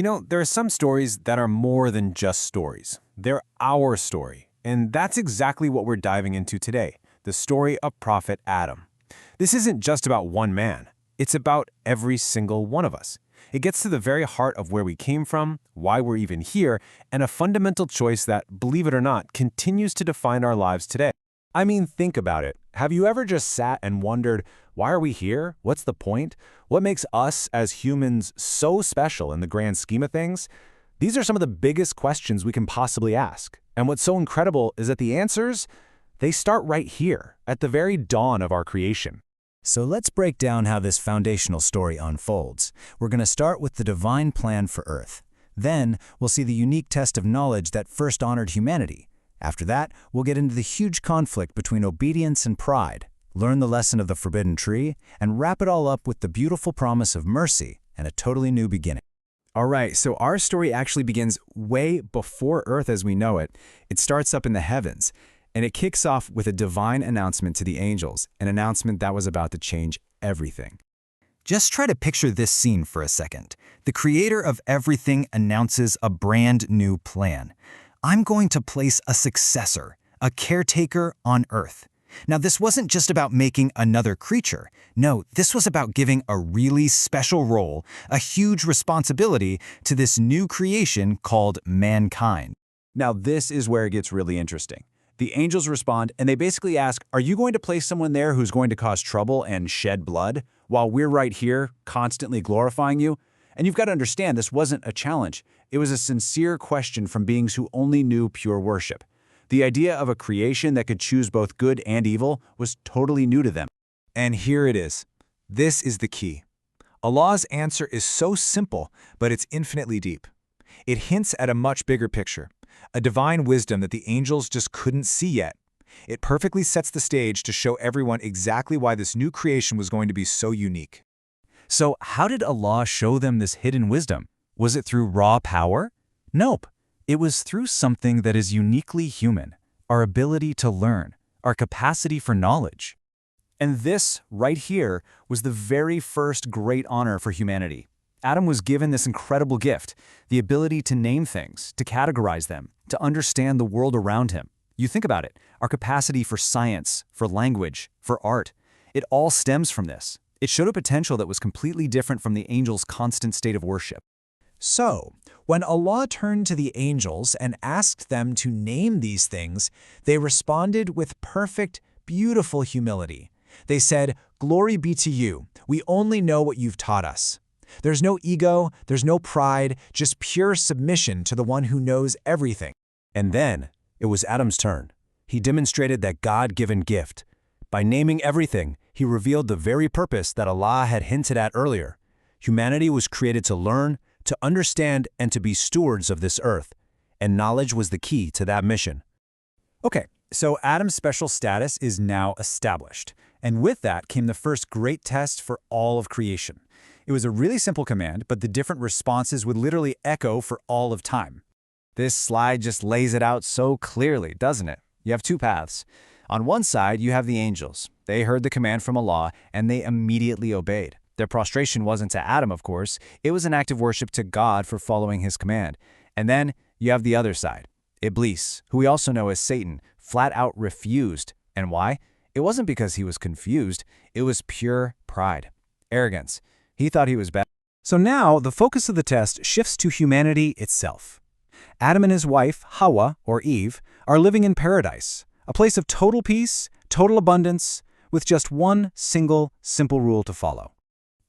There are some stories that are more than just stories. They're our story. And that's exactly what we're diving into today, the story of Prophet Adam. This isn't just about one man. It's about every single one of us. It gets to the very heart of where we came from, why we're even here, and a fundamental choice that, believe it or not, continues to define our lives today. I mean, think about it. Have you ever just sat and wondered, why are we here? What's the point? What makes us as humans so special in the grand scheme of things? These are some of the biggest questions we can possibly ask. And what's so incredible is that the answers, they start right here, at the very dawn of our creation. So let's break down how this foundational story unfolds. We're going to start with the divine plan for Earth. Then, we'll see the unique test of knowledge that first honored humanity. After that, we'll get into the huge conflict between obedience and pride, learn the lesson of the forbidden tree, and wrap it all up with the beautiful promise of mercy and a totally new beginning. All right, so our story actually begins way before Earth as we know it. It starts up in the heavens, and it kicks off with a divine announcement to the angels, an announcement that was about to change everything. Just try to picture this scene for a second. The creator of everything announces a brand new plan. I'm going to place a successor, a caretaker on Earth. Now, this wasn't just about making another creature. No, this was about giving a really special role, a huge responsibility to this new creation called mankind. Now, this is where it gets really interesting. The angels respond, and they basically ask, are you going to place someone there who's going to cause trouble and shed blood, while we're right here, constantly glorifying you? And you've got to understand, this wasn't a challenge. It was a sincere question from beings who only knew pure worship. The idea of a creation that could choose both good and evil was totally new to them. And here it is. This is the key. Allah's answer is so simple, but it's infinitely deep. It hints at a much bigger picture, a divine wisdom that the angels just couldn't see yet. It perfectly sets the stage to show everyone exactly why this new creation was going to be so unique. So how did Allah show them this hidden wisdom? Was it through raw power? Nope. It was through something that is uniquely human, our ability to learn, our capacity for knowledge. And this, right here, was the very first great honor for humanity. Adam was given this incredible gift, the ability to name things, to categorize them, to understand the world around him. You think about it, our capacity for science, for language, for art, it all stems from this. It showed a potential that was completely different from the angels' constant state of worship. So, when Allah turned to the angels and asked them to name these things, they responded with perfect, beautiful humility. They said, "Glory be to you, we only know what you've taught us." There's no ego, there's no pride, just pure submission to the one who knows everything. And then, it was Adam's turn. He demonstrated that God-given gift. By naming everything, he revealed the very purpose that Allah had hinted at earlier. Humanity was created to learn, to understand, and to be stewards of this earth. And knowledge was the key to that mission. Okay, so Adam's special status is now established. And with that came the first great test for all of creation. It was a really simple command, but the different responses would literally echo for all of time. This slide just lays it out so clearly, doesn't it? You have two paths. On one side, you have the angels. They heard the command from Allah, and they immediately obeyed. Their prostration wasn't to Adam, of course. It was an act of worship to God for following his command. And then you have the other side, Iblis, who we also know as Satan, flat out refused. And why? It wasn't because he was confused. It was pure pride, arrogance. He thought he was better. So now the focus of the test shifts to humanity itself. Adam and his wife, Hawa, or Eve, are living in paradise, a place of total peace, total abundance, with just one single, simple rule to follow.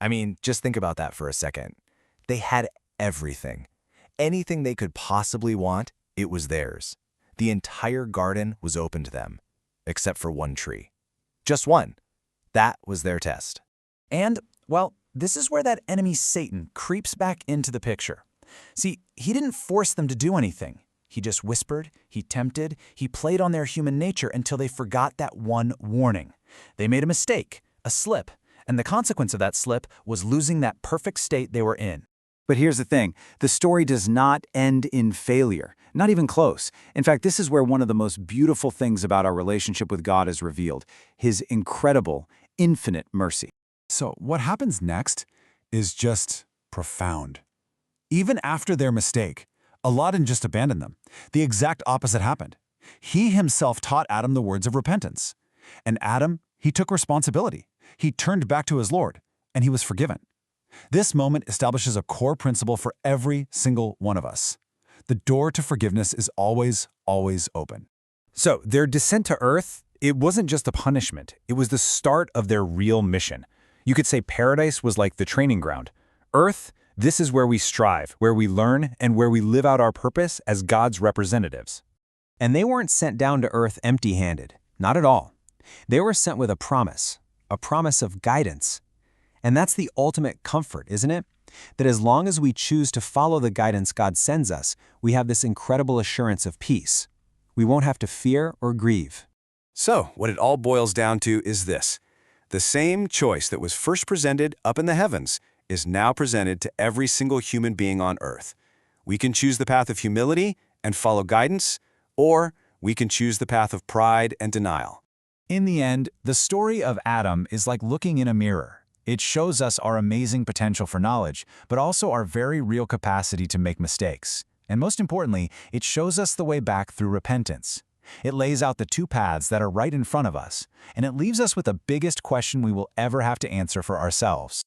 I mean, just think about that for a second. They had everything. Anything they could possibly want, it was theirs. The entire garden was open to them, except for one tree. Just one. That was their test. And, well, this is where that enemy Satan creeps back into the picture. See, he didn't force them to do anything. He just whispered, he tempted, he played on their human nature until they forgot that one warning. They made a mistake, a slip, and the consequence of that slip was losing that perfect state they were in. But here's the thing, the story does not end in failure, not even close. In fact, this is where one of the most beautiful things about our relationship with God is revealed, his incredible, infinite mercy. So what happens next is just profound. Even after their mistake, Allah didn't just abandon them. The exact opposite happened. He himself taught Adam the words of repentance. And Adam, he took responsibility. He turned back to his Lord, and he was forgiven. This moment establishes a core principle for every single one of us. The door to forgiveness is always, always open. So, their descent to Earth, it wasn't just a punishment. It was the start of their real mission. You could say paradise was like the training ground. Earth, this is where we strive, where we learn, and where we live out our purpose as God's representatives. And they weren't sent down to Earth empty-handed. Not at all. They were sent with a promise of guidance. And that's the ultimate comfort, isn't it? That as long as we choose to follow the guidance God sends us, we have this incredible assurance of peace. We won't have to fear or grieve. So, what it all boils down to is this. The same choice that was first presented up in the heavens is now presented to every single human being on earth. We can choose the path of humility and follow guidance, or we can choose the path of pride and denial. In the end, the story of Adam is like looking in a mirror. It shows us our amazing potential for knowledge, but also our very real capacity to make mistakes. And most importantly, it shows us the way back through repentance. It lays out the two paths that are right in front of us, and it leaves us with the biggest question we will ever have to answer for ourselves.